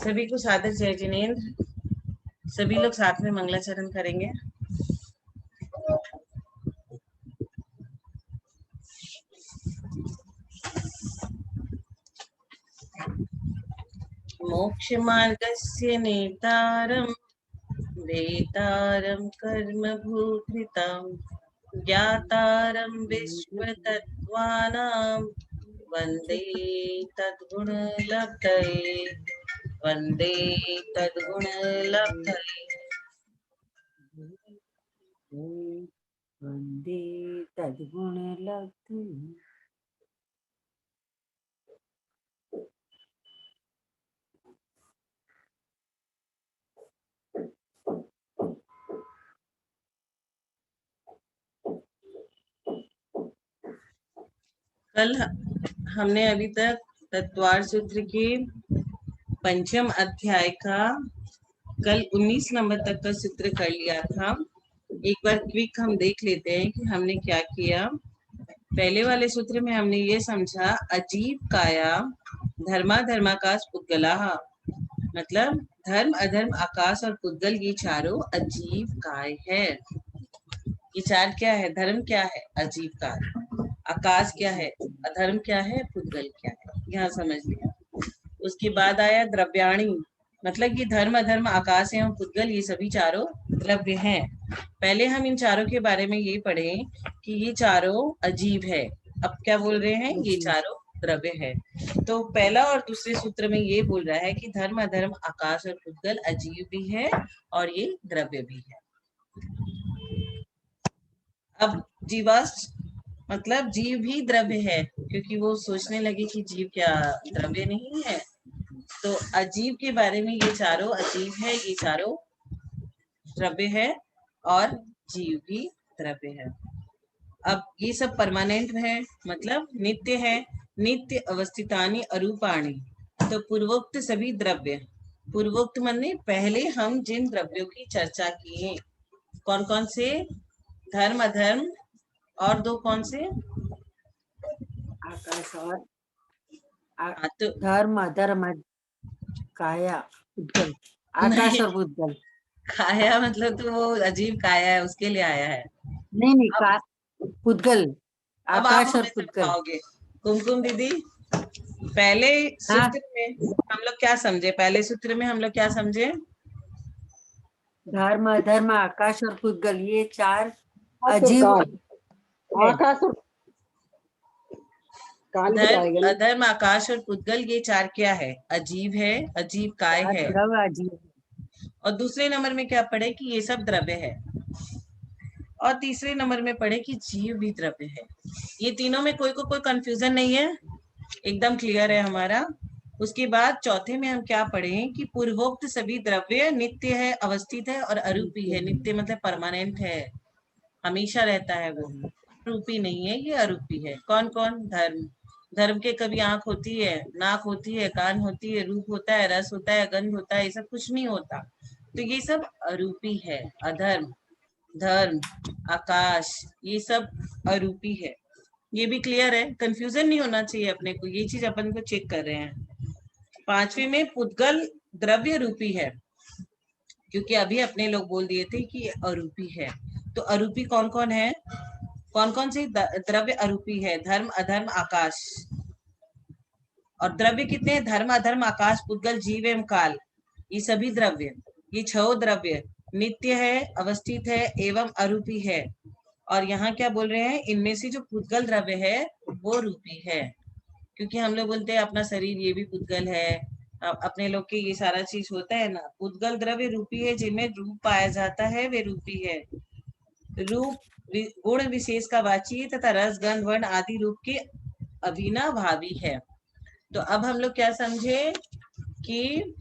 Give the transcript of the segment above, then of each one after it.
सभी को सादर जय जिनेन्द्र। सभी लोग साथ में मंगलाचरण करेंगे। मोक्ष मार्गस्य नेतारं वेतारं कर्म भूभृतां ज्ञातारं विश्वतत्त्वानां वन्दे तद्गुणलब्धये वन्दे तद्गुणलब्धये। वन्दे तद्गुणलब्धये। कल हमने अभी तक तत्वार सूत्र के पंचम अध्याय का कल 19 नंबर तक का सूत्र कर लिया था। एक बार क्विक हम देख लेते हैं कि हमने क्या किया। पहले वाले सूत्र में हमने ये समझा अजीब काया धर्मा धर्माकाश पुद्गलाः, मतलब धर्म अधर्म आकाश और पुद्गल ये चारों अजीब काय है। ये चार क्या है? धर्म क्या है? अजीब काय। आकाश क्या है? अधर्म क्या है? पुद्गल क्या है? यहाँ समझ लिया। उसके बाद आया द्रव्याणी, मतलब ये धर्म अधर्म आकाश एवं पुद्गल ये सभी चारों द्रव्य हैं। पहले हम इन चारों के बारे में ये पढ़े कि ये चारों अजीब है। अब क्या बोल रहे हैं? ये चारों द्रव्य है। तो पहला और दूसरे सूत्र में ये बोल रहा है कि धर्म अधर्म आकाश और पुद्गल अजीब भी है और ये द्रव्य भी है। अब जीवाश मतलब जीव भी द्रव्य है, क्योंकि वो सोचने लगे कि जीव क्या द्रव्य नहीं है। तो अजीब के बारे में ये चारों अजीब है, ये चारों द्रव्य है और जीव भी द्रव्य है। अब ये सब परमानेंट है, मतलब नित्य है। नित्य अवस्थितानि अरूपाणि, तो पूर्वोक्त सभी द्रव्य, पूर्वोक्त माने पहले हम जिन द्रव्यों की चर्चा किए, कौन कौन से? धर्म अधर्म और दो कौन से? आकाश और तो धर्म अधर्म काया पुद्गल। आकाश और पुद्गल। काया मतलब तो वो अजीब काया है, उसके लिए आया है। नहीं अब पुद्गल, अब आप आकाश और हमें पुद्गल। समझाओगे। कुमकुम दीदी, पहले सूत्र में हम लोग क्या समझे? पहले सूत्र में हम लोग क्या समझे? धर्म अधर्म आकाश और पुद्गल ये चार अजीब आकाश और धर्म अधर्म आकाश और पुद्गल ये चार क्या है? अजीब है, अजीब काय है। द्रव्य अजीब। और दूसरे नंबर में क्या पढ़े कि ये सब द्रव्य है। और तीसरे नंबर में पढ़े कि जीव भी द्रव्य है। ये तीनों में कोई को कोई कंफ्यूजन नहीं है, एकदम क्लियर है हमारा। उसके बाद चौथे में हम क्या पढ़े कि पूर्वोक्त सभी द्रव्य नित्य है, अवस्थित है और अरूपी है। नित्य मतलब परमानेंट है, हमेशा रहता है वो। रूपी नहीं है, ये अरूपी है। कौन कौन? धर्म। धर्म के कभी आंख होती है, नाक होती है, कान होती है, रूप होता है, रस होता है, गंध होता है, ये सब कुछ नहीं होता। तो ये सब अरूपी है। अधर्म, धर्म, आकाश ये सब अरूपी है। ये भी क्लियर है, कंफ्यूजन नहीं होना चाहिए अपने को। ये चीज अपन को चेक कर रहे हैं। पांचवे में पुद्गल द्रव्य रूपी है, क्योंकि अभी अपने लोग बोल दिए थे कि अरूपी है। तो अरूपी कौन कौन है? कौन कौन से द्रव्य अरूपी है? धर्म अधर्म आकाश। और द्रव्य कितने हैं? धर्म अधर्म आकाश पुद्गल जीव एवं काल, ये सभी द्रव्य, ये छह द्रव्य नित्य है, अवस्थित है एवं अरूपी है। और यहाँ क्या बोल रहे हैं? इनमें से जो पुद्गल द्रव्य है वो रूपी है। क्योंकि हम लोग बोलते हैं अपना शरीर ये भी पुद्गल है, अपने लोग के ये सारा चीज होता है ना। पुद्गल द्रव्य रूपी है, जिनमें रूप पाया जाता है वे रूपी है। रूप गुण विशेष का वाची तथा रस गंध वर्ण आदि रूप के अविनाभावी है। तो अब हम लोग क्या समझे कि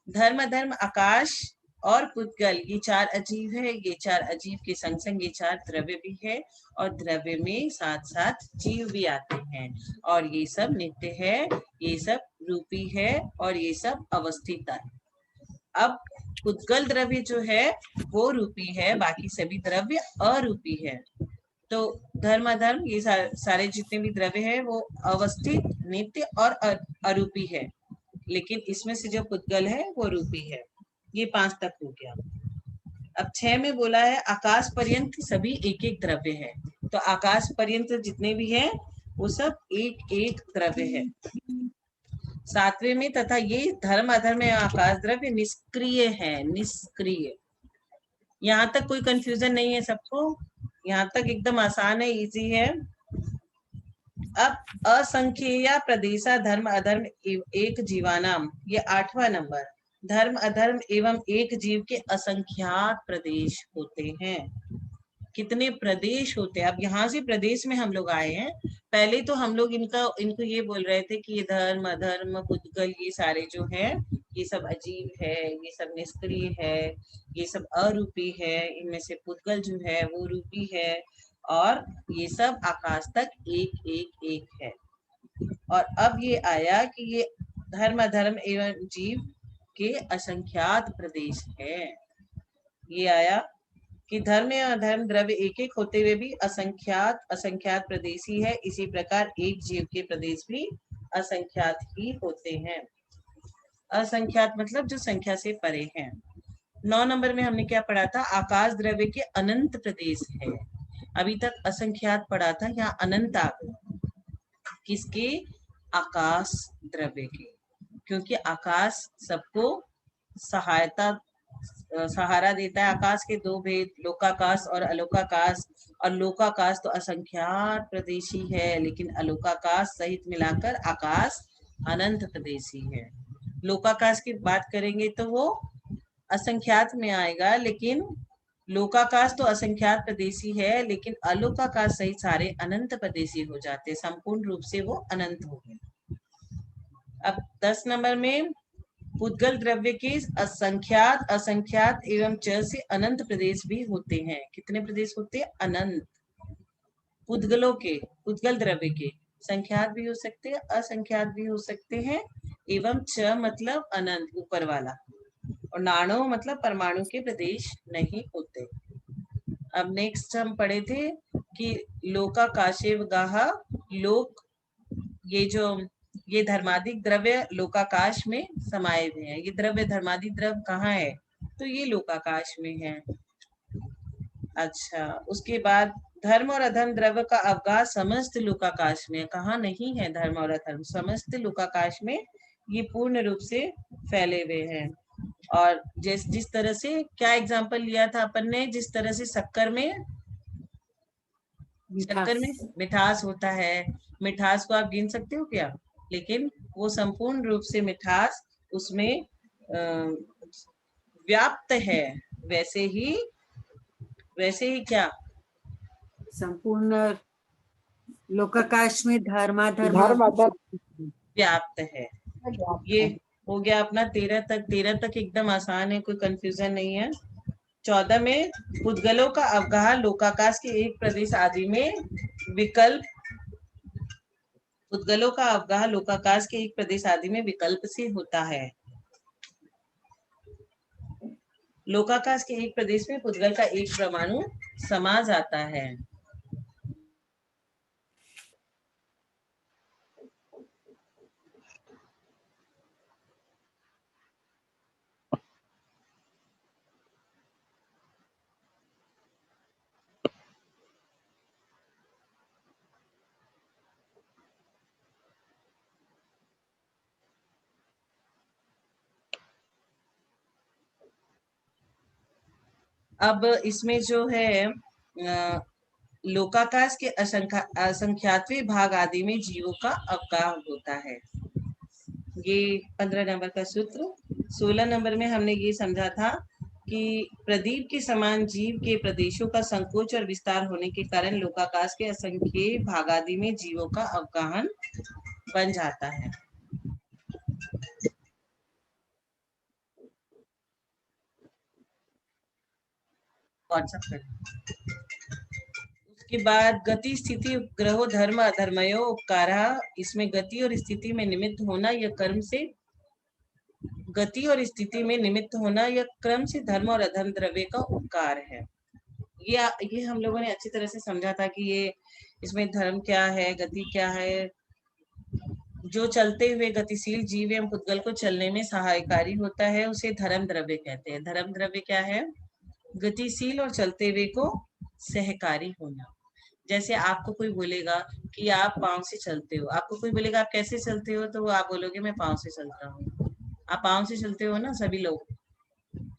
धर्म अधर्म आकाश और पुद्गल ये चार अजीब है। ये चार अजीब के संग संग ये चार द्रव्य भी है, और द्रव्य में साथ साथ जीव भी आते हैं। और ये सब नित्य है, ये सब रूपी है और ये सब अवस्थित है। अब पुद्गल द्रव्य जो है वो रूपी है, बाकी सभी द्रव्य अरूपी है। तो धर्म अधर्म ये सारे जितने भी द्रव्य है वो अवस्थित, नित्य और अरूपी है। लेकिन इसमें से जो पुद्गल है वो रूपी है। ये 5 तक हो गया। अब 6 में बोला है आकाश पर्यंत सभी एक एक द्रव्य है। तो आकाश पर्यंत जितने भी हैं वो सब एक एक द्रव्य है। 7वें में तथा ये धर्म अधर्म में आकाश द्रव्य निष्क्रिय है। निष्क्रिय, यहाँ तक कोई कंफ्यूजन नहीं है सबको? यहाँ तक एकदम आसान है, इजी है। अब असंख्येया प्रदेशा धर्म अधर्म एक जीवानाम, ये 8वां नंबर। धर्म अधर्म एवं एक जीव के असंख्यात प्रदेश होते हैं। कितने प्रदेश होते हैं? अब यहाँ से प्रदेश में हम लोग आए हैं। पहले तो हम लोग इनको ये बोल रहे थे कि ये धर्म अधर्म पुद्गल ये सारे जो है ये सब अजीब है, ये सब निष्क्रिय है, ये सब अरूपी है, इनमें से पुद्गल जो है वो रूपी है, और ये सब आकाश तक एक एक एक है। और अब ये आया कि ये धर्म अधर्म एवं जीव के असंख्यात प्रदेश है। ये आया कि धर्म या अधर्म द्रव्य एक एक होते हुए भी असंख्यात असंख्यात प्रदेशी है। इसी प्रकार एक जीव के प्रदेश भी असंख्यात ही होते हैं। असंख्यात मतलब जो संख्या से परे हैं। 9 नंबर में हमने क्या पढ़ा था? आकाश द्रव्य के अनंत प्रदेश है। अभी तक असंख्यात पढ़ा था, यहाँ अनंत आ गया। किसके? आकाश द्रव्य के, क्योंकि आकाश सबको सहारा देता है। आकाश के 2 भेद, लोकाकाश और अलोकाकाश। और लोकाकाश तो असंख्यात प्रदेशी है, लेकिन अलोकाकाश सहित मिलाकर आकाश अनंत प्रदेशी है। लोकाकाश की बात करेंगे तो वो असंख्यात में आएगा, लेकिन लोकाकाश तो असंख्यात प्रदेशी है, लेकिन अलोकाकाश सहित सारे अनंत प्रदेशी हो जाते, संपूर्ण रूप से वो अनंत हो गए। अब 10 नंबर में पुद्गल द्रव्य के असंख्यात असंख्यात एवं च से अनंत प्रदेश भी होते हैं। कितने प्रदेश होते हैं? अनंत। पुद्गलों के, पुद्गल द्रव्य के संख्यात भी हो सकते हैं, असंख्यात भी हो सकते हैं। एवं च मतलब अनंत, ऊपर वाला। और नाणो मतलब परमाणु के प्रदेश नहीं होते। अब नेक्स्ट हम पढ़े थे कि लोकाकाशेव गाहा, लोक ये धर्मादिक द्रव्य लोकाकाश में समाये हुए हैं। ये द्रव्य धर्मादिक द्रव्य कहाँ है? तो ये लोकाकाश में है। अच्छा, उसके बाद धर्म और अधर्म द्रव्य का अवगाह समस्त लोकाकाश में। कहाँ नहीं है धर्म और अधर्म? समस्त लोकाकाश में ये पूर्ण रूप से फैले हुए हैं। और जिस तरह से, क्या एग्जाम्पल लिया था अपन ने? जिस तरह से शक्कर में मिठास होता है। मिठास को आप गिन सकते हो क्या? लेकिन वो संपूर्ण रूप से मिठास उसमें व्याप्त है। वैसे ही क्या संपूर्ण लोकाकाश में धर्माधर्म व्याप्त है। ये हो गया अपना 13 तक। 13 तक एकदम आसान है, कोई कंफ्यूजन नहीं है। 14 में पुद्गलों का अवगाह लोकाकाश के एक प्रदेश आदि में विकल्प, पुद्गलों का अवगाह लोकाकाश के एक प्रदेश आदि में विकल्प से होता है। लोकाकाश के एक प्रदेश में पुद्गल का एक परमाणु समा जाता है। अब इसमें जो है लोकाकाश के असंख्यातवें भाग आदि में जीवों का अवगाह होता है। ये 15 नंबर का सूत्र। 16 नंबर में हमने ये समझा था कि प्रदीप के समान जीव के प्रदेशों का संकोच और विस्तार होने के कारण लोकाकाश के असंख्य भाग आदि में जीवों का अवगाहन बन जाता है। उसके बाद गति स्थिति उपग्रहो धर्म अधर्मयो उपकारा, इसमें गति और स्थिति में निमित्त होना या कर्म से, गति और स्थिति में निमित्त होना या क्रम से धर्म और अधर्म द्रव्य का उपकार है। ये हम लोगों ने अच्छी तरह से समझा था कि ये इसमें धर्म क्या है, गति क्या है, जो चलते हुए गतिशील जीव एवं पुद्गल को चलने में सहायकारी होता है उसे धर्म द्रव्य कहते हैं। धर्म द्रव्य क्या है? गतिशील और चलते हुए को सहकारी होना। जैसे आपको कोई बोलेगा कि आप पाँव से चलते हो, आपको कोई बोलेगा आप कैसे चलते हो, तो आप बोलोगे मैं पाँव से चलता हूँ। आप पाँव से चलते हो ना सभी लोग।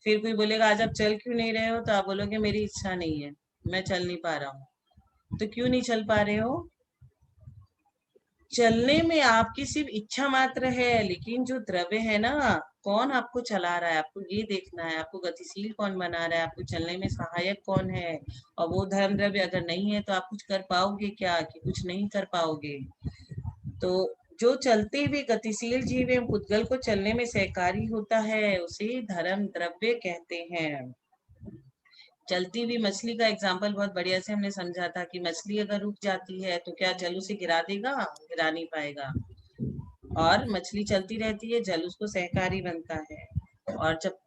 फिर कोई बोलेगा आज आप चल क्यों नहीं रहे हो, तो आप बोलोगे मेरी इच्छा नहीं है, मैं चल नहीं पा रहा हूँ। तो क्यों नहीं चल पा रहे हो? चलने में आपकी सिर्फ इच्छा मात्र है, लेकिन जो द्रव्य है ना, कौन आपको चला रहा है, आपको ये देखना है, आपको गतिशील कौन बना रहा है, आपको चलने में सहायक कौन है। और वो धर्म द्रव्य अगर नहीं है तो आप कुछ कर पाओगे क्या? कि कुछ नहीं कर पाओगे। तो जो चलते हुए गतिशील जीव एवं पुद्गल को चलने में सहकारी होता है उसे धर्म द्रव्य कहते हैं। चलती हुई मछली का एग्जाम्पल बहुत बढ़िया से हमने समझा था कि मछली अगर रुक जाती है तो क्या जल उसे गिरा देगा? गिरा नहीं पाएगा। और मछली चलती रहती है, जल उसको सहकारी बनता है। और जब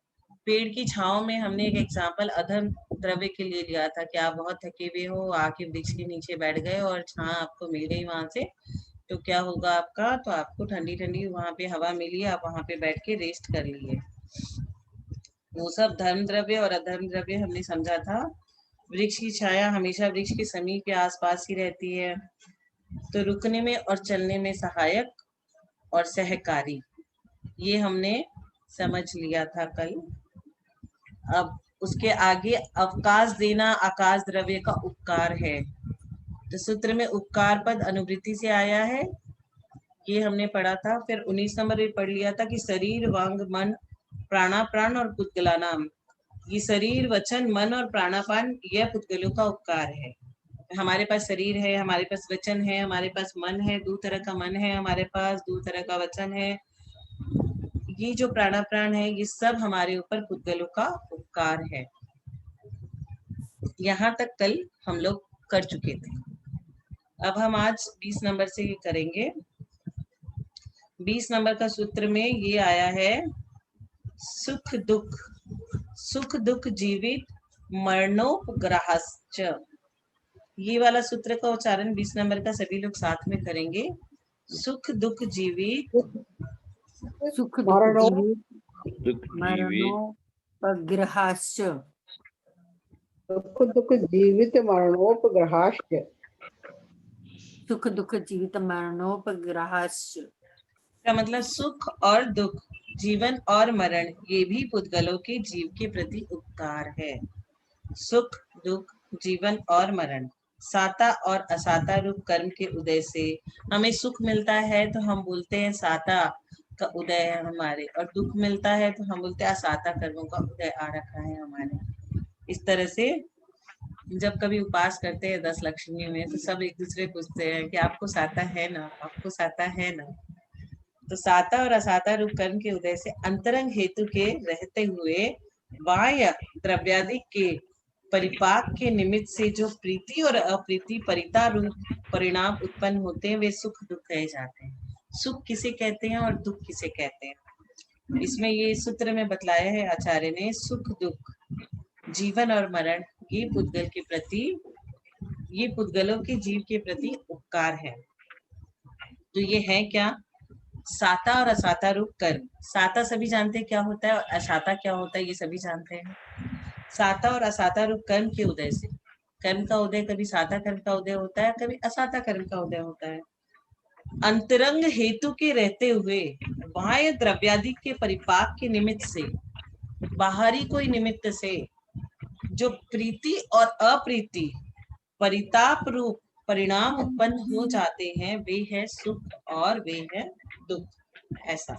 पेड़ की छांव में हमने एक एग्जाम्पल अधम द्रव्य के लिए लिया था कि आप बहुत थके हुए हो, आके वृक्ष के नीचे बैठ गए और छां आपको मिल गई वहां से, तो क्या होगा आपका? तो आपको ठंडी ठंडी वहां पे हवा मिली, आप वहां पे बैठ के रेस्ट कर लिए। वो सब धर्म द्रव्य और अधर्म द्रव्य हमने समझा था। वृक्ष की छाया हमेशा वृक्ष के समीप या आसपास ही रहती है, तो रुकने में और चलने में सहायक और सहकारी, ये हमने समझ लिया था कल। अब उसके आगे अवकाश देना आकाश द्रव्य का उपकार है। तो सूत्र में उपकार पद अनुवृत्ति से आया है, ये हमने पढ़ा था। फिर 19 नंबर में पढ़ लिया था कि शरीर वांग मन प्राणापान और पुद्गलानाम, ये शरीर वचन मन और प्राणापान यह पुद्गलों का उपकार है। हमारे पास शरीर है, हमारे पास वचन है, हमारे पास मन है, दो तरह का मन है हमारे पास, दो तरह का वचन है। ये जो प्राणापान है ये सब हमारे ऊपर पुद्गलों का उपकार है। यहाँ तक कल हम लोग कर चुके थे। अब हम आज 20 नंबर से ये करेंगे। 20 नंबर का सूत्र में ये आया है सुख दुख, सुख दुख जीवित मरणोपग्रहश्च। ये वाला सूत्र का उच्चारण 20 नंबर का सभी लोग साथ में करेंगे। सुख दुख जीवित, सुख दुख मरणो जीवित मरणोपग्रहाश्च। दुख दुख जीवित मरणोपग्रहाश्च। सुख दुख जीवित मरणोपग्रहाश्च का मतलब सुख और दुख, जीवन और मरण, ये भी पुद्गलों के जीव के प्रति उपकार है। सुख दुख जीवन और मरण, साता और असाता रूप कर्म के उदय से हमें सुख मिलता है तो हम बोलते हैं साता का उदय है हमारे, और दुख मिलता है तो हम बोलते हैं असाता कर्मों का उदय आ रखा है हमारे। इस तरह से जब कभी उपास करते हैं 10 लक्ष्मी में तो सब एक दूसरे पूछते हैं कि आपको साता है ना, आपको साता है ना। तो साता और असाता रूप कर्म के उदय से अंतरंग हेतु के रहते हुए बाह्य द्रव्यादि के परिपाक के निमित्त से जो प्रीति और अप्रीति परिता रूप परिणाम उत्पन्न होते हैं वे सुख दुख कहे जाते हैं। सुख किसे कहते हैं और दुख किसे कहते हैं, इसमें ये सूत्र में बतलाया है आचार्य ने। सुख दुख जीवन और मरण ये पुद्गल के प्रति, ये पुद्गलों के जीव के प्रति उपकार है। तो ये है क्या? साता और असाता रूप कर्म। साता सभी जानते हैं क्या होता है और असाता क्या होता है, ये सभी जानते हैं। साता और असाता रूप कर्म के उदय से, कर्म का उदय कभी साता कर्म का उदय होता है, कभी असाता कर्म का उदय होता है। अंतरंग हेतु के रहते हुए बाह्य द्रव्यादि के परिपाक के निमित्त से, बाहरी कोई निमित्त से जो प्रीति और अप्रीति परिताप रूप परिणाम उत्पन्न हो जाते हैं वे है सुख और वे है दुख। ऐसा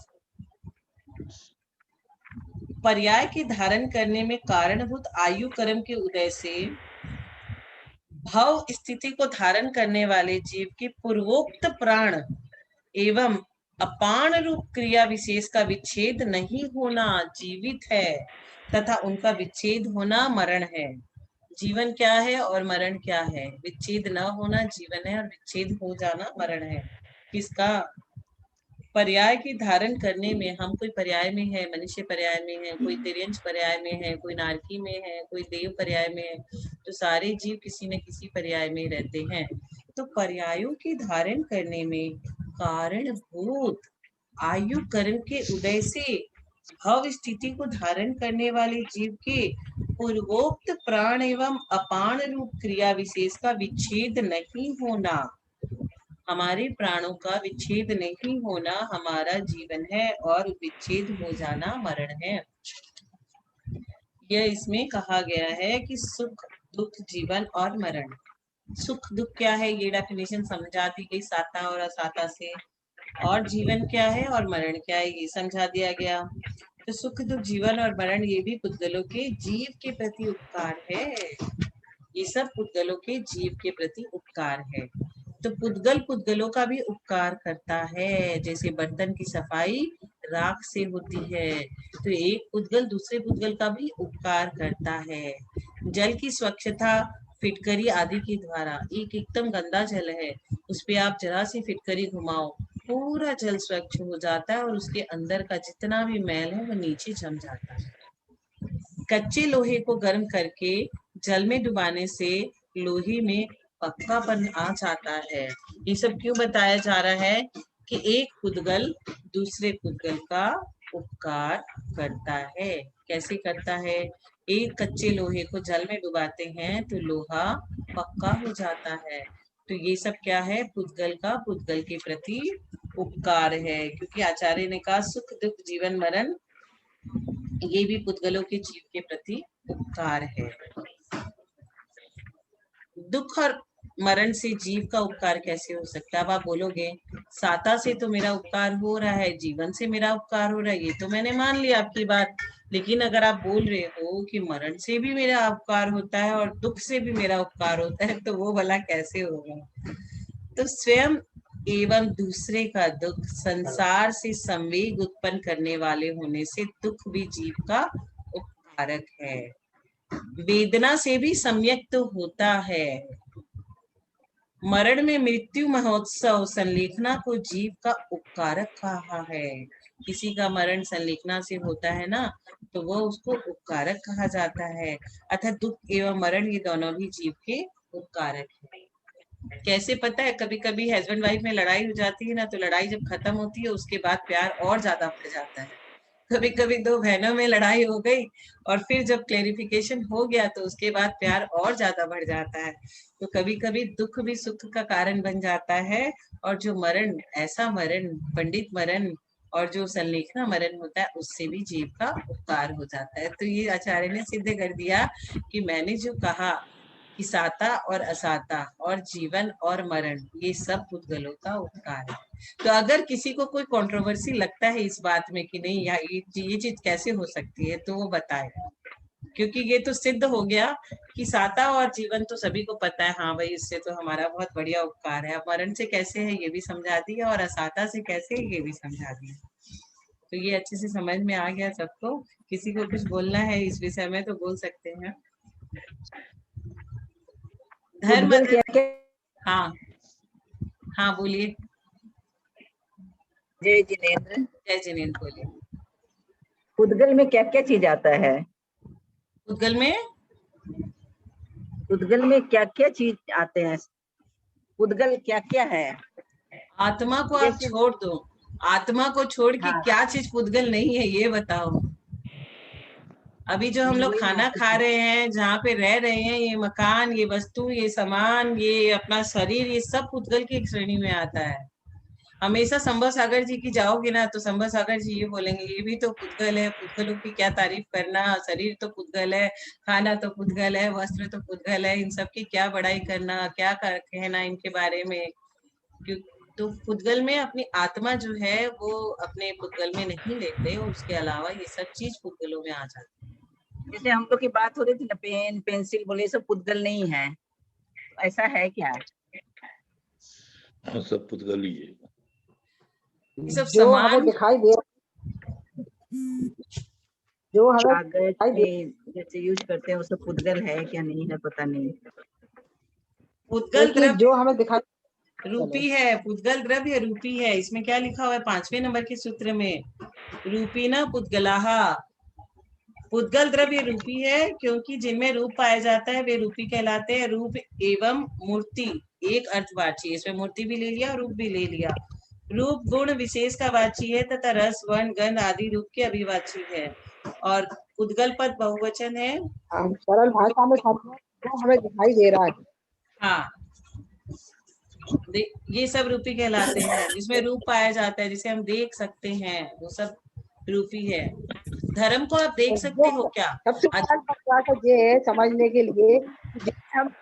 पर्याय के धारण करने में कारणभूत आयु कर्म के उदय से भव स्थिति को धारण करने वाले जीव के पूर्वोक्त प्राण एवं अपान रूप क्रिया विशेष का विच्छेद नहीं होना जीवित है, तथा उनका विच्छेद होना मरण है। जीवन क्या है और मरण क्या है? विच्छेद न होना जीवन है और विच्छेद हो जाना मरण है। किसका? पर्याय की धारण करने में, हम कोई पर्याय में है, मनुष्य पर्याय में है, कोई तिर्यंश पर्याय में है, कोई नारकी में है, कोई देव पर्याय में है, तो सारे जीव किसी न किसी पर्याय में रहते हैं। तो पर्यायों की धारण करने में कारणभूत आयु कर्म के उदय से भव स्थिति को धारण करने वाले जीव के पूर्वोक्त प्राण एवं अपान रूप क्रिया विशेष का विच्छेद नहीं होना, हमारे प्राणों का विच्छेद नहीं होना हमारा जीवन है, और विच्छेद हो जाना मरण है। यह इसमें कहा गया है कि सुख दुख जीवन और मरण। सुख दुख क्या है ये डेफिनेशन समझा दी गई साता और असाता से, और जीवन क्या है और मरण क्या है ये समझा दिया गया। तो सुख दुख जीवन और मरण ये भी पुद्गलों के जीव के प्रति उपकार है, ये सब पुद्गलों के जीव के प्रति उपकार है। तो पुद्गल पुद्गलों का भी उपकार करता है, जैसे बर्तन की सफाई राख से होती है, तो एक पुद्गल दूसरे पुद्गल का भी उपकार करता है। जल की स्वच्छता फिटकरी आदि के द्वारा, एक एकदम गंदा जल है उस पे आप जरा सी फिटकरी घुमाओ, पूरा जल स्वच्छ हो जाता है और उसके अंदर का जितना भी मैल है वो नीचे जम जाता है। कच्चे लोहे को गर्म करके जल में डुबाने से लोहे में पक्कापन आ जाता है। ये सब क्यों बताया जा रहा है कि एक पुद्गल दूसरे पुद्गल का उपकार करता है। कैसे करता है? एक कच्चे लोहे को जल में डुबाते हैं तो लोहा पक्का हो जाता है। तो ये सब क्या है? पुद्गल का पुद्गल के प्रति उपकार है, क्योंकि आचार्य ने कहा सुख दुख जीवन मरण ये भी पुद्गलों के जीव के प्रति उपकार है। दुख और मरण से जीव का उपकार कैसे हो सकता है? अब आप बोलोगे साता से तो मेरा उपकार हो रहा है, जीवन से मेरा उपकार हो रहा है, ये तो मैंने मान लिया आपकी बात, लेकिन अगर आप बोल रहे हो कि मरण से भी मेरा उपकार होता है और दुख से भी मेरा उपकार होता है, तो वो भला कैसे होगा? तो स्वयं एवं दूसरे का दुख संसार से संवेग उत्पन्न करने वाले होने से दुख भी जीव का उपकारक है। वेदना से भी सम्यक तो होता है। मरण में मृत्यु महोत्सव संलेखना को जीव का उपकारक कहा है। किसी का मरण संलेखना से होता है ना, तो वो उसको उपकारक कहा जाता है। अर्थात दुख एवं मरण ये दोनों भी जीव के उपकारक है। कैसे पता है? कभी कभी हस्बैंड वाइफ में लड़ाई हो जाती है ना, तो लड़ाई जब खत्म होती है उसके बाद प्यार और ज्यादा बढ़ जाता है। कभी कभी दो बहनों में लड़ाई हो गई और फिर जब क्लेरिफिकेशन हो गया तो उसके बाद प्यार और ज्यादा बढ़ जाता है। तो कभी कभी दुख भी सुख का कारण बन जाता है, और जो मरण, ऐसा मरण, पंडित मरण और जो संलेखना मरण होता है, उससे भी जीव का उपकार हो जाता है। तो ये आचार्य ने सिद्ध कर दिया कि मैंने जो कहा कि साता और असाता और जीवन और मरण ये सब पुद्गलों का उपकार है। तो अगर किसी को कोई कंट्रोवर्सी लगता है इस बात में कि नहीं यार ये चीज कैसे हो सकती है, तो वो बताए, क्योंकि ये तो सिद्ध हो गया कि साता और जीवन तो सभी को पता है, हाँ भाई इससे तो हमारा बहुत बढ़िया उपकार है। अब मरण से कैसे है ये भी समझा दिया, और असाता से कैसे है ये भी समझा दिया। तो ये अच्छे से समझ में आ गया सबको। किसी को कुछ बोलना है इस विषय में तो बोल सकते हैं। धर्म, हाँ हाँ बोलिए। जय जिनेंद्र। जय जिनेंद्र, बोलिए। पुद्गल में क्या क्या चीज आता है? पुद्गल में क्या क्या चीज आते हैं? पुद्गल क्या क्या है? आत्मा को आप छोड़ दो, आत्मा को छोड़ के क्या चीज पुद्गल नहीं है ये बताओ। अभी जो हम लोग खाना खा रहे हैं, जहाँ पे रह रहे हैं, ये मकान, ये वस्तु, ये सामान, ये अपना शरीर, ये सब पुद्गल की श्रेणी में आता है। हमेशा संभव सागर जी की जाओगे ना तो संभव सागर जी ये बोलेंगे ये भी तो पुद्गल है, पुद्गलों की क्या तारीफ करना, शरीर तो पुद्गल है, खाना तो पुद्गल है, वस्त्र तो पुद्गल है, इन सब की क्या बड़ाई करना, क्या कहना इनके बारे में। तो पुद्गल में अपनी आत्मा जो है वो अपने पुद्गल में नहीं लेते, और उसके अलावा ये सब चीज पुद्गलों में आ जाती है। जैसे हम लोग की बात हो रही थी ना, पेन पेंसिल बोले सब पुद्गल नहीं है, ऐसा है क्या? सब पुद्गल ही है। सब जो हमें दिखाई दे, जो हमें दिखाई दे जैसे यूज करते हैं वो सब पुद्गल है क्या नहीं है पता नहीं। पुद्गल द्रव्य जो हमें दिखाई रूपी है, पुद्गल द्रव्य रूपी है। इसमें क्या लिखा हुआ है 5वें नंबर के सूत्र में? रूपी न पुद्गलाहा। पुद्गल द्रव्य रूपी है क्योंकि जिनमें रूप पाया जाता है वे रूपी कहलाते हैं। रूप एवं मूर्ति एक अर्थवाची, इसमें मूर्ति भी ले लिया, रूप भी ले लिया। रूप गुण विशेष का वाची है तथा रस वर्ण गंध आदि रूप के अभिवाची है। और उद्गल पद बहुवचन है। हम सरल भाषा में समझो जो हमें दिखाई दे रहा है। हाँ, ये सब रूपी कहलाते हैं, जिसमें रूप पाया जाता है, जिसे हम देख सकते हैं, वो सब रूपी है। धर्म को आप देख तो सकते हो क्या? सबसे सरल परिभाषा ये है समझने के लिए कि जिसे हम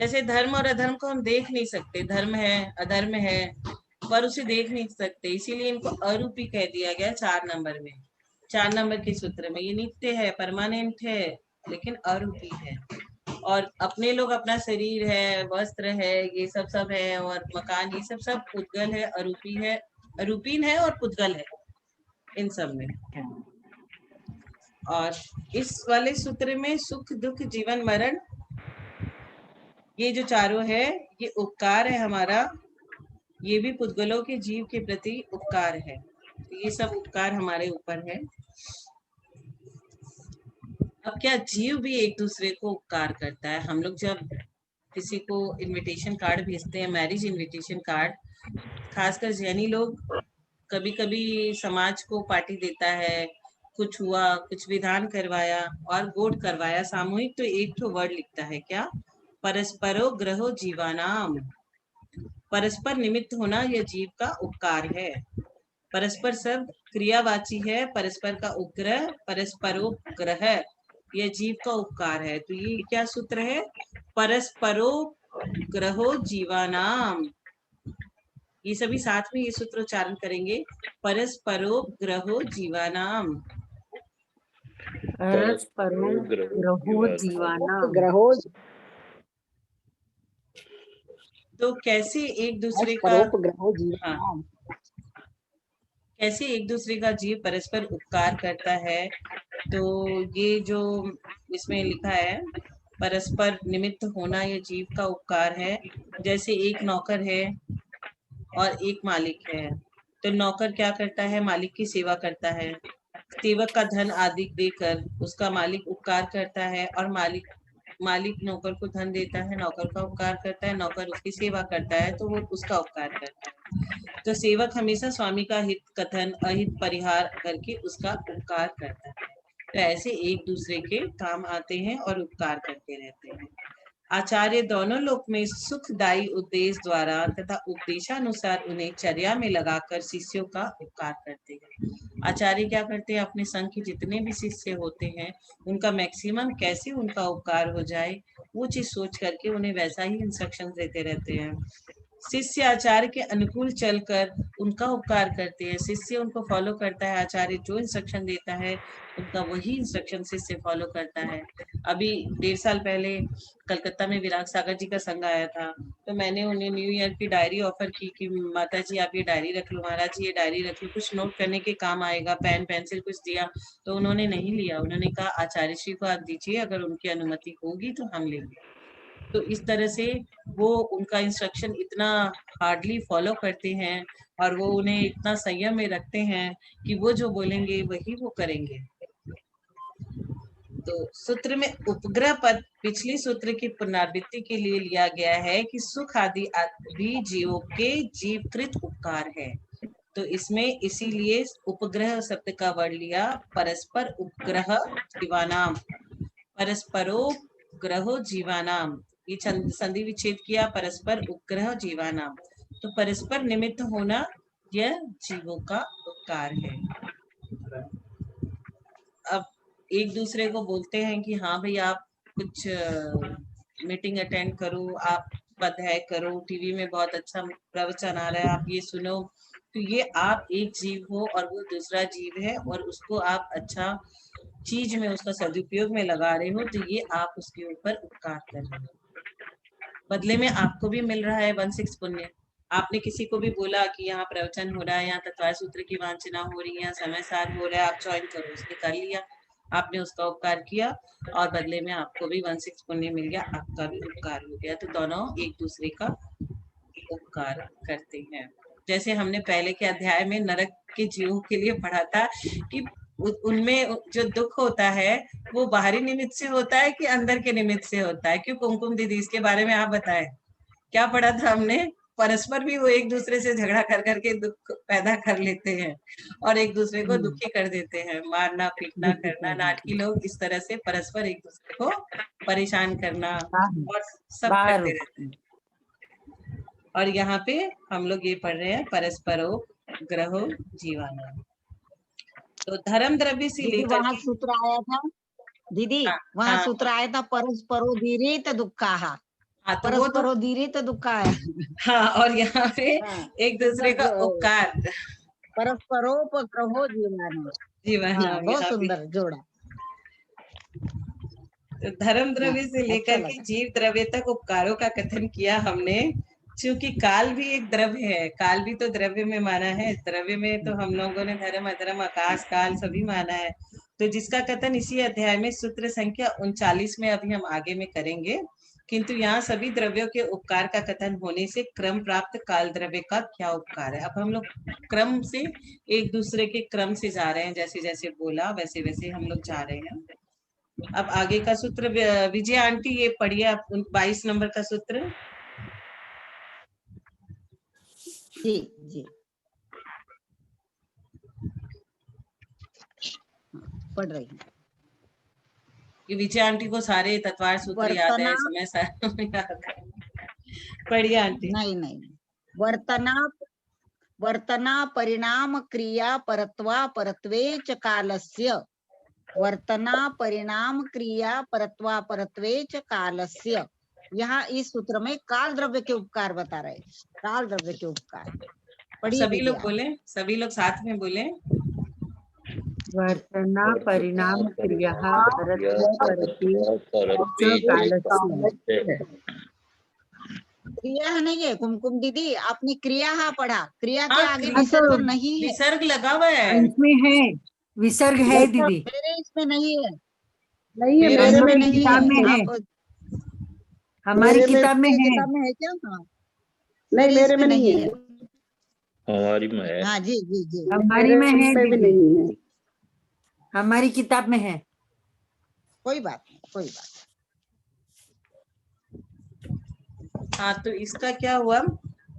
जैसे धर्म और अधर्म को हम देख नहीं सकते, धर्म है अधर्म है, पर उसे देख नहीं सकते, इसीलिए इनको अरूपी कह दिया गया 4 नंबर में, 4 नंबर के सूत्र में। ये नित्य है, परमानेंट है, लेकिन अरूपी है। और अपने लोग अपना शरीर है, वस्त्र है, ये सब है, और मकान, ये सब पुद्गल है, अरूपी है, अरूपीन है और पुद्गल है इन सब में। और इस वाले सूत्र में सुख दुख जीवन मरण, ये जो चारों है, ये उपकार है हमारा, ये भी पुद्गलों के जीव के प्रति उपकार है। ये सब उपकार हमारे ऊपर है। अब क्या जीव भी एक दूसरे को उपकार करता है? हम लोग जब किसी को इनविटेशन कार्ड भेजते हैं, मैरिज इनविटेशन कार्ड, खासकर जैनी लोग, कभी कभी समाज को पार्टी देता है, कुछ हुआ, कुछ विधान करवाया और वोट करवाया सामूहिक, तो एक तो वर्ड लिखता है क्या? परस्परो ग्रहो जीवानाम। परस्पर निमित्त होना यह जीव का उपकार है। परस्पर शब्द क्रियावाची है, परस्पर का उपग्रह, परस्परोपग्रह, यह जीव का उपकार है। तो ये क्या सूत्र है? परस्परोपग्रहो जीवानाम। ये सभी साथ में ये सूत्र उच्चारण करेंगे, परस्परोपग्रहो जीवानाम। परस्परो ग्रहो जीवानाम। ग्रहो तो कैसे एक दूसरे का, परोपग्रहो जीवानाम। हाँ, कैसे एक दूसरे का जीव परस्पर उपकार करता है? तो ये जो इसमें लिखा है, परस्पर निमित्त होना ये जीव का उपकार है। जैसे एक नौकर है और एक मालिक है, तो नौकर क्या करता है? मालिक की सेवा करता है, सेवक का धन आदि देकर उसका मालिक उपकार करता है, और मालिक नौकर को धन देता है, नौकर का उपकार करता है, नौकर उसकी सेवा करता है, तो वो उसका उपकार करता है। तो सेवक हमेशा स्वामी का हित कथन अहित परिहार करके उसका उपकार करता है। तो ऐसे एक दूसरे के काम आते हैं और उपकार करते रहते हैं। आचार्य दोनों लोक में सुखदायी उद्देश्य द्वारा तथा उपदेशानुसार उन्हें चर्या में लगाकर शिष्यों का उपकार करते हैं। आचार्य क्या करते हैं? अपने संघ के जितने भी शिष्य होते हैं, उनका मैक्सिमम कैसे उनका उपकार हो जाए, वो चीज सोच करके उन्हें वैसा ही इंस्ट्रक्शन देते रहते हैं। शिष्य आचार्य के अनुकूल चलकर उनका उपकार करते हैं, शिष्य उनको फॉलो करता है, आचार्य जो इंस्ट्रक्शन देता है उनका वही इंस्ट्रक्शन शिष्य फॉलो करता है। अभी 1.5 साल पहले कलकत्ता में विराग सागर जी का संघ आया था, तो मैंने उन्हें न्यू ईयर की डायरी ऑफर की कि माता जी आप ये डायरी रख लो, महाराज जी ये डायरी रख लो, कुछ नोट करने के काम आएगा, पेन पेंसिल कुछ दिया, तो उन्होंने नहीं लिया। उन्होंने कहा आचार्य श्री को आप दीजिए, अगर उनकी अनुमति होगी तो हम लेंगे। तो इस तरह से वो उनका इंस्ट्रक्शन इतना हार्डली फॉलो करते हैं, और वो उन्हें इतना संयम में रखते हैं कि वो जो बोलेंगे वही वो करेंगे। तो सूत्र में उपग्रह पद पिछली सूत्र की पुनरावृत्ति के लिए लिया गया है कि सुख आदि भी जीवों के जीवकृत उपकार है। तो इसमें इसीलिए उपग्रह शब्द का वर्ड लिया, परस्पर उपग्रह जीवानाम, परस्परोपग्रहो जीवानाम, ये संधि विच्छेद किया, परस्पर उपग्रह जीवानाम। तो परस्पर निमित्त होना यह जीवों का उपकार है। अब एक दूसरे को बोलते हैं कि हाँ भाई आप कुछ मीटिंग अटेंड करो, आप पढ़ाई करो, टीवी में बहुत अच्छा प्रवचन आ रहा है, आप ये सुनो, तो ये आप एक जीव हो और वो दूसरा जीव है, और उसको आप अच्छा चीज में उसका सदुपयोग में लगा रहे हो, तो ये आप उसके ऊपर उपकार कर रहे हो। बदले में आपको भी मिल रहा है 1/6 पुण्य। आपने किसी को भी बोला कि यहाँ प्रवचन हो रहा है, यहाँ तत्वाय सूत्र की वांछना हो रही है, समय सार हो रहा है, आप ज्वाइन करो, उसने कर लिया, आपने उसका उपकार किया, और बदले में आपको भी 1/6 पुण्य मिल गया, आपका भी उपकार हो गया। तो दोनों एक दूसरे का उपकार करते हैं। जैसे हमने पहले के अध्याय में नरक के जीवों के लिए पढ़ा था कि उनमें जो दुख होता है वो बाहरी निमित्त से होता है कि अंदर के निमित्त से होता है? क्यों कुमकुम दीदी, इसके बारे में आप बताएं। क्या पढ़ा था हमने? परस्पर भी वो एक दूसरे से झगड़ा कर करके दुख पैदा कर लेते हैं और एक दूसरे को दुखी कर देते हैं। मारना पीटना करना, नाटकी लोग इस तरह से परस्पर एक दूसरे को परेशान करना और सब बाहर करते रहते हैं। और यहाँ पे हम लोग ये पढ़ रहे हैं परस्परो ग्रहो जीवाना। तो धर्म द्रव्य से दीदी लेकर वहाँ के सूत्र आया था दीदी, हाँ, वहाँ हाँ, सूत्र आया था परस्परो धीरित दुःखाः, हाँ, तो वो तो परस्परो धीरित दुःखाय। हाँ, और यहाँ पे हाँ, एक दूसरे का उपकार परस्परोपग्रहो जीवाना। जीवन, हाँ, हाँ, बहुत यहाँ पे सुंदर जोड़ा। तो धर्म हाँ, द्रव्य से अच्छा लेकर के लगा। जीव द्रव्य तक उपकारों का कथन किया हमने। क्योंकि काल भी एक द्रव्य है, काल भी तो द्रव्य में माना है। द्रव्य में तो हम लोगों ने धर्म अधर्म आकाश काल सभी माना है। तो जिसका कथन इसी अध्याय में सूत्र संख्या 39 में अभी हम आगे में करेंगे। किंतु यहाँ सभी द्रव्यों के उपकार का कथन होने से क्रम प्राप्त काल द्रव्य का क्या उपकार है। अब हम लोग क्रम से एक दूसरे के क्रम से जा रहे हैं, जैसे जैसे बोला वैसे वैसे हम लोग जा रहे हैं। अब आगे का सूत्र विजय आंटी ये पढ़िए आप 22 नंबर का सूत्र। जी जी, पढ़ रही हूँ। ये विजय आंटी को सारे तत्वार सूत्र याद है, समय सारा याद है। पढ़िए आंटी। नहीं, वर्तना परिणाम क्रिया परत्वा परत्वे च कालस्य, वर्तना परिणाम क्रिया परत्वा परत्वे च कालस्य। यहाँ इस सूत्र में काल द्रव्य के उपकार बता रहे, काल द्रव्य के उपकार। पढ़िए सभी दीदी लोग आप। बोले, सभी लोग साथ में बोले। वर्तना परिणाम क्रिया परत्वे परत्वे च कालस्य। क्रिया है नहीं है कुमकुम दीदी, आपने क्रिया हा पढ़ा, क्रिया के हाँ, आगे क्रिया विसर्ग तो नहीं है। विसर्ग लगा हुआ है। इसमें है, विसर्ग है दीदी, मेरे इसमें नहीं है, नहीं है, मेरे मेरे हम में लोग की नहीं किताब है। में है, आप हमारी मेरे में किताब में है। किताब में है क्या? हाँ, नहीं, मेरे इसमें में नहीं है। हमारी में है। हाँ जी जी जी, हमारी में है मेरे भी दीदी, नहीं है। हमारी किताब में है। कोई बात नहीं, कोई बात हाँ, तो इसका क्या हुआ,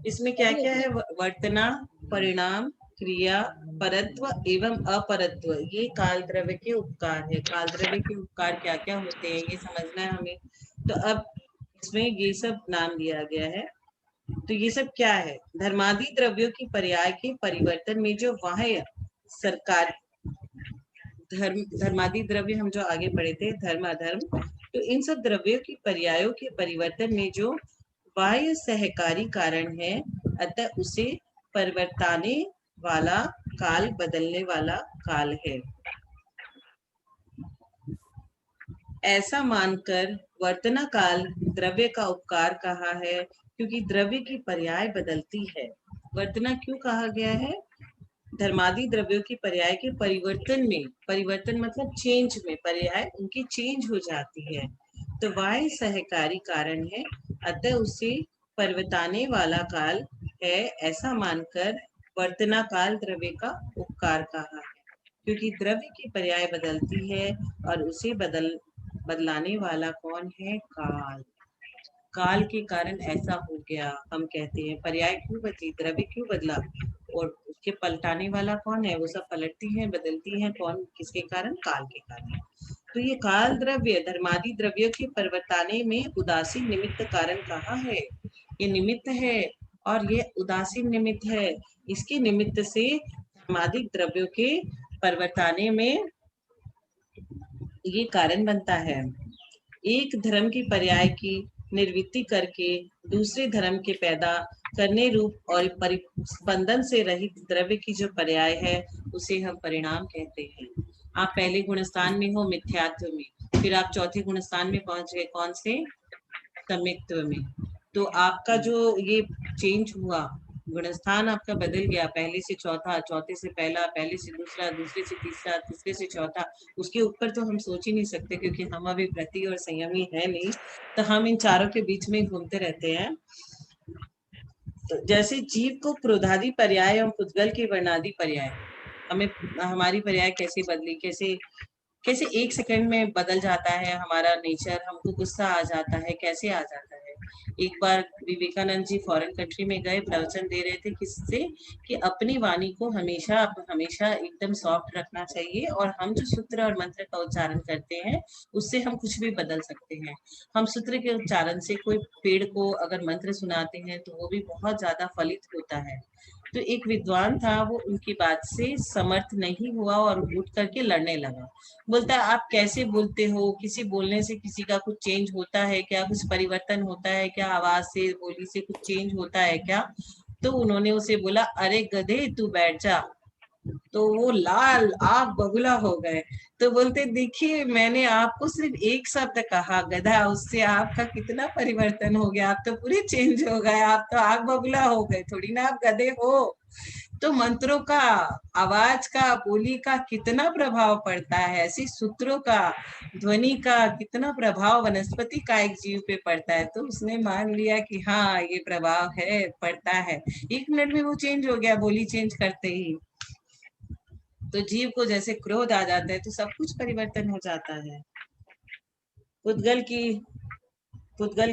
इसमें क्या क्या है? वर्तना, परिणाम, क्रिया, परत्व एवं अपरत्व, ये काल द्रव्य के उपकार है। काल द्रव्य के उपकार क्या क्या होते हैं ये समझना है हमें। तो अब इसमें ये सब नाम दिया गया है। तो ये सब क्या है? धर्मादि द्रव्यों की पर्याय के परिवर्तन में जो बाह्य सरकार, धर्मादि द्रव्य हम जो आगे पढ़े थे, धर्म अधर्म, तो इन सब द्रव्यों की पर्यायों के परिवर्तन में जो बाह्य सहकारी कारण है, अतः उसे परिवर्ताने वाला काल, बदलने वाला काल है। ऐसा मानकर वर्तना काल द्रव्य का उपकार कहा है, क्योंकि द्रव्य की पर्याय बदलती है। वर्तना क्यों कहा गया है? धर्मादि द्रव्यों की पर्याय के परिवर्तन में, परिवर्तन मतलब चेंज में, पर्याय उनकी चेंज हो जाती है, तो वह सहकारी कारण है, अतः उसे परिवर्ताने वाला काल है। ऐसा मानकर वर्तना काल द्रव्य का उपकार कहा है, क्योंकि द्रव्य की पर्याय बदलती है और उसे बदलाने वाला कौन है? काल। काल के कारण ऐसा हो गया। हम कहते हैं पर्याय क्यों बदली, द्रव्य क्यों बदला, और उसके पलटाने वाला कौन है? वो सब पलटती हैं, बदलती हैं, कौन, किसके कारण? काल के कारण। तो ये काल द्रव्य धर्मादि द्रव्यों के परिवर्ताने में उदासीन निमित्त कारण कहा है। ये निमित्त है और ये उदासीन निमित्त है। इसके निमित्त से धर्मादि द्रव्यों के परिवर्ताने में ये कारण बनता है। एक धर्म की पर्याय की निर्वृत्ति करके दूसरे धर्म के पैदा करने रूप और परिस्पंदन से रहित द्रव्य की जो पर्याय है, उसे हम परिणाम कहते हैं। आप पहले गुणस्थान में हो मिथ्यात्व में, फिर आप चौथे गुणस्थान में पहुंच गए, कौन से? समित्व में। तो आपका जो ये चेंज हुआ, गुणस्थान आपका बदल गया, पहले से चौथा, चौथे से पहला, पहले से दूसरा, दूसरे से तीसरा, तीसरे से चौथा। उसके ऊपर तो हम सोच ही नहीं सकते, क्योंकि हम अभी व्रती और संयमी है नहीं, तो हम इन चारों के बीच में घूमते रहते हैं। तो जैसे जीव को क्रोधादि पर्याय एवं पुद्गल के वर्णादि पर्याय, हमें हमारी पर्याय कैसे बदली, कैसे कैसे एक सेकंड में बदल जाता है हमारा नेचर, हमको गुस्सा आ जाता है, कैसे आ जाता है? एक बार विवेकानंद जी फॉरेन कंट्री में गए, प्रवचन दे रहे थे, किससे कि अपनी वाणी को हमेशा हमेशा एकदम सॉफ्ट रखना चाहिए, और हम जो सूत्र और मंत्र का उच्चारण करते हैं उससे हम कुछ भी बदल सकते हैं। हम सूत्र के उच्चारण से कोई पेड़ को अगर मंत्र सुनाते हैं तो वो भी बहुत ज्यादा फलित होता है। तो एक विद्वान था, वो उनकी बात से समर्थ नहीं हुआ और उठ करके लड़ने लगा। बोलता है आप कैसे बोलते हो, किसी बोलने से किसी का कुछ चेंज होता है क्या, कुछ परिवर्तन होता है क्या, आवाज से बोली से कुछ चेंज होता है क्या? तो उन्होंने उसे बोला अरे गधे तू बैठ जा। तो वो लाल आग बबूला हो गए। तो बोलते देखिए मैंने आपको सिर्फ एक शब्द कहा गधा, उससे आपका कितना परिवर्तन हो गया, आप तो पूरे चेंज हो गए, आप तो आग बबूला हो गए, थोड़ी ना आप गधे हो। तो मंत्रों का, आवाज का, बोली का कितना प्रभाव पड़ता है, ऐसी सूत्रों का, ध्वनि का कितना प्रभाव वनस्पति का एक जीव पे पड़ता है। तो उसने मान लिया कि हाँ ये प्रभाव है, पड़ता है। 1 मिनट में वो चेंज हो गया बोली चेंज करते ही। तो जीव को जैसे क्रोध आ जाता है तो सब कुछ परिवर्तन हो जाता है। पुद्गल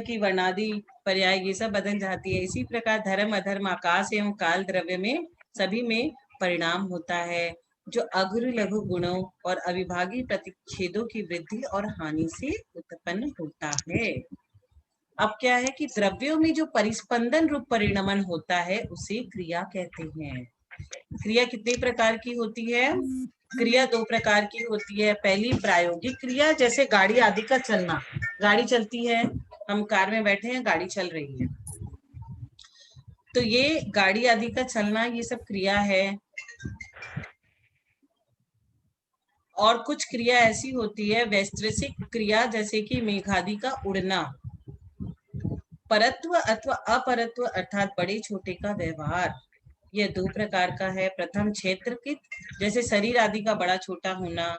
की वर्णादि पर्याय ये सब बदल जाती है। इसी प्रकार धर्म अधर्म आकाश एवं काल द्रव्य में सभी में परिणाम होता है, जो अग्र लघु गुणों और अविभागी प्रतिच्छेदों की वृद्धि और हानि से उत्पन्न होता है। अब क्या है कि द्रव्यों में जो परिस्पंदन रूप परिणमन होता है उसे क्रिया कहते हैं। क्रिया कितने प्रकार की होती है? क्रिया 2 प्रकार की होती है। पहली प्रायोगिक क्रिया, जैसे गाड़ी आदि का चलना, गाड़ी चलती है, हम कार में बैठे हैं, गाड़ी चल रही है, तो ये गाड़ी आदि का चलना ये सब क्रिया है। और कुछ क्रिया ऐसी होती है वैश्विक क्रिया, जैसे कि मेघादि का उड़ना। परत्व अथवा अपरत्व अर्थात बड़े छोटे का व्यवहार, यह 2 प्रकार का है। प्रथम क्षेत्रकृत, जैसे शरीर आदि का बड़ा छोटा होना,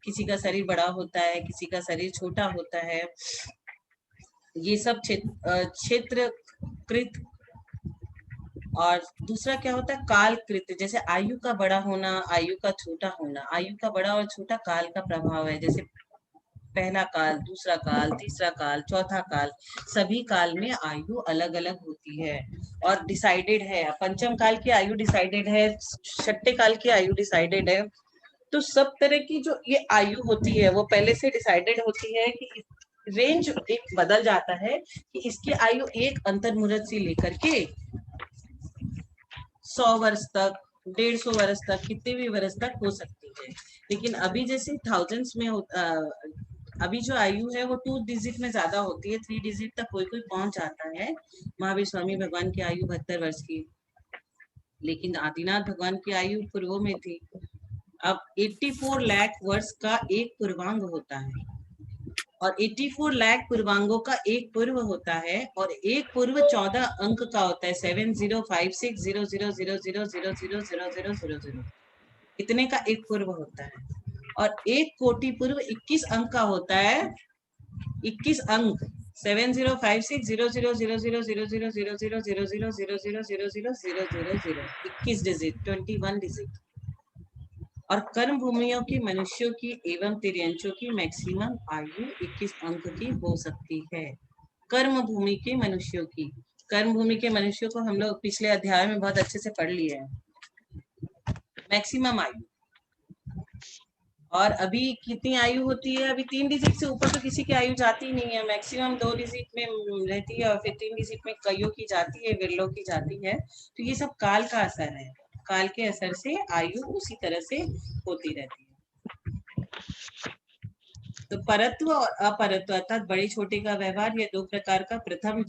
किसी का शरीर बड़ा होता है, किसी का शरीर छोटा होता है, ये सब क्षेत्रकृत। और दूसरा क्या होता है कालकृत, जैसे आयु का बड़ा होना, आयु का छोटा होना। आयु का बड़ा और छोटा काल का प्रभाव है, जैसे पहला काल, दूसरा काल, तीसरा काल, चौथा काल, सभी काल में आयु अलग अलग होती है और डिसाइडेड है। पंचम काल की आयु डिसाइडेड है, छठे काल की आयु डिसाइडेड है। तो सब तरह की जो ये आयु होती है वो पहले से डिसाइडेड होती है कि रेंज एक बदल जाता है कि इसकी आयु एक अंतर्मुहूर्त से लेकर के 100 वर्ष तक, 150 वर्ष तक, कितने भी वर्ष तक हो सकती है। लेकिन अभी जैसे थाउजेंड्स में अभी जो आयु है वो 2 डिजिट में ज्यादा होती है, 3 डिजिट तक कोई कोई पहुंच जाता है। महावीर स्वामी भगवान की आयु 72 वर्ष की, लेकिन आदिनाथ भगवान की आयु पूर्वों में थी। अब 84 लाख वर्ष का एक पूर्वांग होता है और 84 लाख पूर्वांगों का एक पूर्व होता है, और एक पूर्व 14 अंक का होता है, 70560000000000 इतने का एक पूर्व होता है। और एक कोटि पूर्व 21 अंक का होता है, 21 अंक 7056000000000000000000 21 डिजिट, 21 डिजिट। और कर्म भूमियों की मनुष्यों की एवं तिर्यंचों की मैक्सिमम आयु 21 अंक की हो सकती है। कर्म भूमि के मनुष्यों की, कर्म भूमि के मनुष्यों को हम लोग पिछले अध्याय में बहुत अच्छे से पढ़ लिए हैं। मैक्सिमम आयु, और अभी कितनी आयु होती है? अभी 3 डिजिट से ऊपर तो किसी की आयु जाती नहीं है, मैक्सिमम 2 डिजिट में रहती है, और फिर 3 डिजिट में कईयों की जाती है, विरलों की जाती है। तो ये सब काल का असर है, काल के असर से आयु उसी तरह से होती रहती है। तो परत्व और अपरत्व अर्थात बड़े छोटे का व्यवहार, ये 2 प्रकार का। प्रथम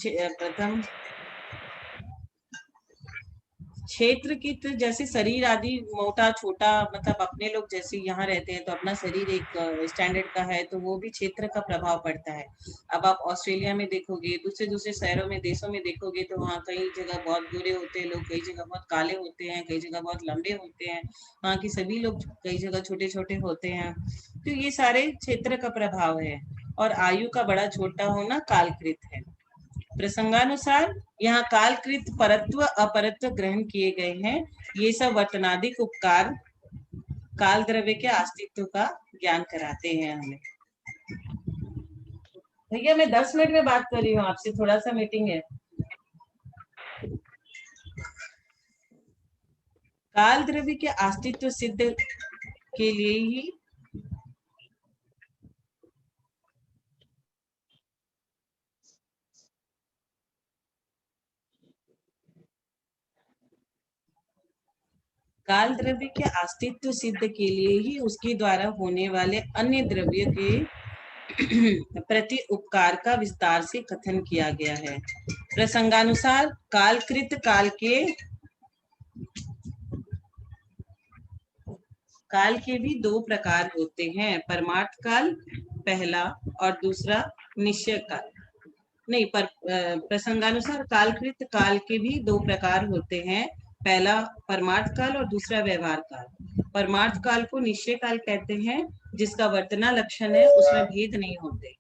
क्षेत्र की, तो जैसे शरीर आदि मोटा छोटा, मतलब अपने लोग जैसे यहाँ रहते हैं तो अपना शरीर एक स्टैंडर्ड का है, तो वो भी क्षेत्र का प्रभाव पड़ता है। अब आप ऑस्ट्रेलिया में देखोगे, दूसरे शहरों में, देशों में देखोगे, तो वहाँ कई जगह बहुत गोरे होते हैं लोग, कई जगह बहुत काले होते हैं, कई जगह बहुत लंबे होते हैं, वहाँ की सभी लोग कई जगह छोटे छोटे होते हैं। तो ये सारे क्षेत्र का प्रभाव है। और आयु का बड़ा छोटा होना कालकृत है। प्रसंगानुसार यहाँ कालकृत परत्व अपरत्व ग्रहण किए गए हैं। ये सब वर्तनादिक उपकार काल द्रव्य के अस्तित्व का ज्ञान कराते हैं हमें। भैया मैं 10 मिनट में बात कर रही हूँ आपसे, थोड़ा सा मीटिंग है। काल द्रव्य के अस्तित्व सिद्ध के लिए ही काल द्रव्य के अस्तित्व सिद्ध के लिए ही उसके द्वारा होने वाले अन्य द्रव्य के प्रति उपकार का विस्तार से कथन किया गया है। प्रसंगानुसार कालकृत काल के भी दो प्रकार होते हैं, परमार्थ काल पहला और दूसरा निश्चय काल। नहीं, पर प्रसंगानुसार कालकृत काल के भी दो प्रकार होते हैं, पहला परमार्थ काल और दूसरा व्यवहार काल। परमार्थ काल को निश्चय काल कहते हैं, जिसका वर्तना लक्षण है, उसमें भेद नहीं होते।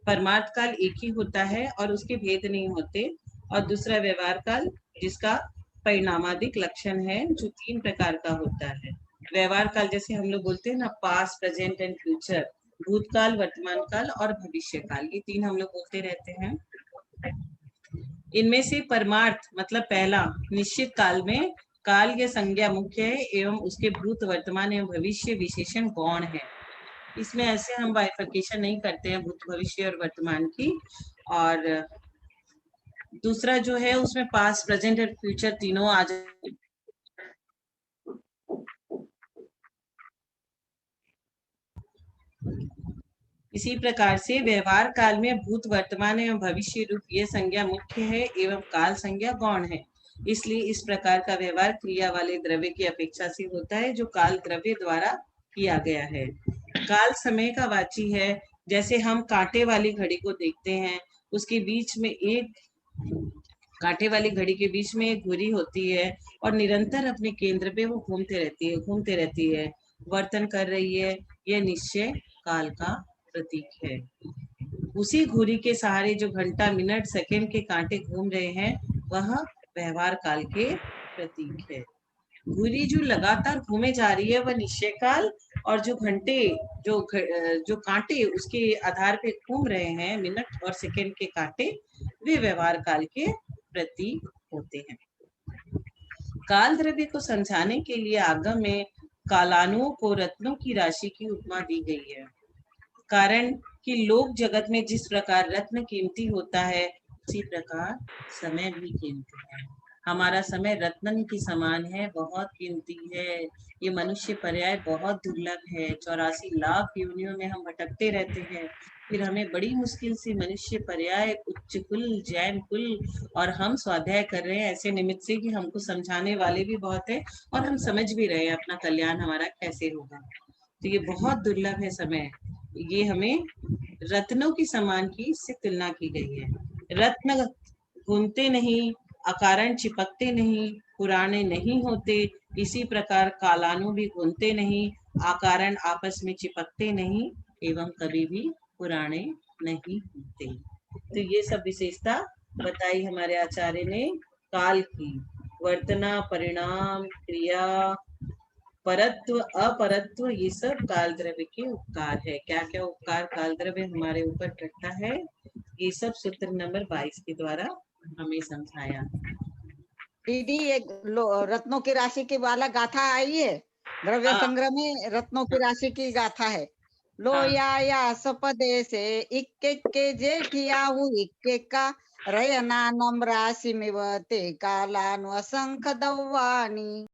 परमार्थ काल एक ही होता है और उसके भेद नहीं होते। और दूसरा व्यवहार काल, जिसका परिणामादिक लक्षण है, जो 3 प्रकार का होता है। व्यवहार काल जैसे हम लोग बोलते हैं ना, पास्ट, प्रेजेंट एंड फ्यूचर, भूतकाल, वर्तमान काल और भविष्य काल, ये 3 हम लोग बोलते रहते हैं। इनमें से परमार्थ मतलब पहला, निश्चित काल में काल या संज्ञा मुख्य है एवं उसके भूत, वर्तमान एवं भविष्य विशेषण गौण है। इसमें ऐसे हम बाइफर्केशन नहीं करते हैं भूत, भविष्य और वर्तमान की। और दूसरा जो है उसमें पास्ट, प्रेजेंट और फ्यूचर तीनों आ जाए। इसी प्रकार से व्यवहार काल में भूत, वर्तमान एवं भविष्य रूप ये संज्ञा मुख्य है एवं काल संज्ञा गौण है। इसलिए इस प्रकार का व्यवहार क्रिया वाले द्रव्य की अपेक्षा से होता है, जो काल द्रव्य द्वारा किया गया है। काल समय का वाची है। जैसे हम कांटे वाली घड़ी को देखते हैं, उसके बीच में कांटे वाली घड़ी के बीच में एक धुरी होती है और निरंतर अपने केंद्र पे वो घूमते रहती है, वर्तन कर रही है। यह निश्चय काल का प्रतीक है। उसी घुरी के सहारे जो घंटा, मिनट, सेकंड के कांटे घूम रहे हैं, वह व्यवहार काल के प्रतीक है। घुरी जो लगातार घूमे जा रही है वह निश्चय काल, और जो घंटे, जो कांटे उसके आधार पे घूम रहे हैं, मिनट और सेकंड के कांटे, वे व्यवहार काल के प्रतीक होते हैं। काल द्रव्य को समझाने के लिए आगम में कालानुओं को रत्नों की राशि की उपमा दी गई है। कारण कि लोक जगत में जिस प्रकार रत्न कीमती होता है, उसी प्रकार समय भी कीमती है। हमारा समय रत्न के समान है, बहुत कीमती है। ये मनुष्य पर्याय बहुत दुर्लभ है। 84 लाख योनियों में हम भटकते रहते हैं, फिर हमें बड़ी मुश्किल से मनुष्य पर्याय, उच्च कुल, जैन कुल, और हम स्वाध्याय कर रहे हैं ऐसे निमित्त से कि हमको समझाने वाले भी बहुत है और हम समझ भी रहे हैं अपना कल्याण हमारा कैसे होगा। तो ये बहुत दुर्लभ है समय। ये हमें रत्नों की समान की इससे तुलना की गई है। रत्न घूमते नहीं, अकारण चिपकते नहीं, पुराने नहीं होते। इसी प्रकार कालानु भी घूमते नहीं, अकारण आपस में चिपकते नहीं एवं कभी भी पुराने नहीं होते। तो ये सब विशेषता बताई हमारे आचार्य ने काल की। वर्तना, परिणाम, क्रिया, परत्व, अपरत्व, ये सब काल द्रव्य के उपकार है। क्या क्या उपकार काल द्रव्य हमारे ऊपर करता है, ये सब सूत्र नंबर 22 के द्वारा हमें समझाया। दीदी, एक रत्नों की राशि की वाला गाथा आई है, द्रव्य हाँ। संग्रह में रत्नों की राशि की गाथा है। लो या सपदे से इक्के के जेठिया हूँ इक्के का रयनानम राशि में वते कालानु असंख दव्वानी।